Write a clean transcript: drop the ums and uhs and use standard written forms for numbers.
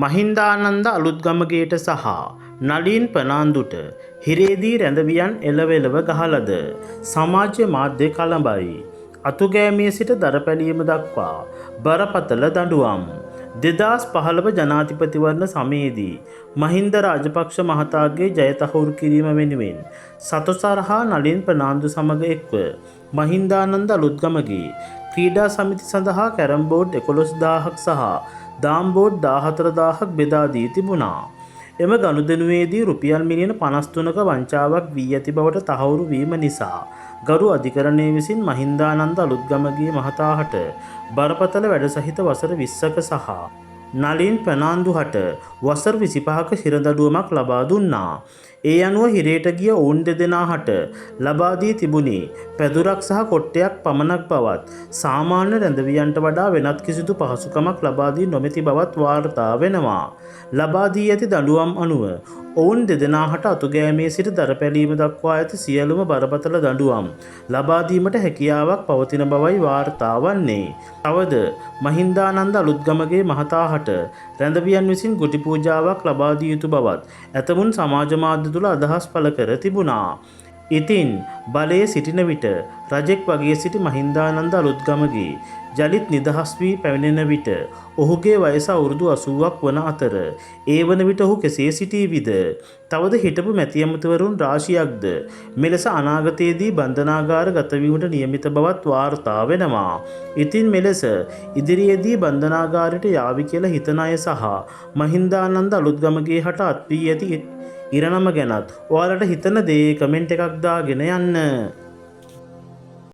මහින්දානන්ද අලුත්ගමගේට සහ නලින් ප්‍රනාන්දුට හිරේදී රැඳවියන් එලවෙලව ගහලද සමාජ මාධ්‍ය කළඹයි. අතුගෑමේ සිට දරපැලීම දක්වා බරපතල දඬුවම්. 2015 ජනාධිපතිවරණ සමයේදී මහින්ද රාජපක්ෂ මහතාගේ ජය තහවුරු කිරීම වෙනුවෙන් සතොසර හා නලින් ප්‍රනාන්දු සමග එක්ව මහින්දානන්ද අලුත්ගමගේ ක්‍රීඩා සමිති සඳහා කැරම් බෝඩ් 11000ක් සහ දාම් බෝඩ් 14000ක් බෙදා දී තිබුණා. එම ගනුදෙනුවේදී රුපියල් මිලියන 53ක වංචාවක් වී ඇති බවට තහවුරු වීම නිසා ගරු අධිකරණය විසින් මහින්දානන්ද අලුත්ගමගේ මහතාට බරපතල වැඩ සහිත වසර 20ක සහ නලින් ප්‍රනාන්දුහට වසර 25ක හිරදඬුවමක් ලබා දුන්නා. ඒ අනුව හිරේට ගිය ඔවුන් දෙදෙනාට ලබා දී තිබුණේ පැදුරක් සහ කොට්ටයක් පමණක් බවත් සාමාන්‍ය රැඳවියන්ට වඩා වෙනත් කිසිදු පහසුකමක් ලබා දී නොමැති බවත් වාර්තා වෙනවා. ලබා දී ඇති දඬුවම් අනුව ඔවුන් දෙදෙනාට අතුගෑමේ සිට දරපැලීම දක්වා ඇති සියලුම බරපතල දඬුවම් ලබා දීමට හැකියාවක් පවතින බවයි වාර්තා වන්නේ. තවද මහින්දානන්ද අලුත්ගමගේ මහතාට රැඳවියන් විසින් ගුටි පූජාවක් ලබා දිය යුතු බවත් ඇතමුන් සමාජ මාධ්‍ය තුළ අදහස් පළ කර තිබුණා. ඉතින් බලයේ සිටින විට රජෙක් වගේ සිටි මහින්දානන්ද අලුත්ගමගේ ජලිත් නිදහස් වී පැමිණෙන විට ඔහුගේ වයස අවුරුදු 80ක් වන අතර ඒ වන විට ඔහු කෙසේ සිටීවිද? තවද හිටපු මැති ඇමතිවරුන් රාශියක්ද මෙලෙස අනාගතයේදී බන්ධනාගාර ගත වීමට නියමිත බවත් වාර්තා වෙනවා. ඉතින් මෙලෙස ඉදිරියේදී බන්ධනාගාරයට යාවි කියලා හිතන අය සහ මහින්දානන්ද අලුත්ගමගේ හට අත් වී ඇති ඉරණම ගැනත් ඔයාලට හිතන දේ කමෙන්ට් එකක් දාගෙන යන්න.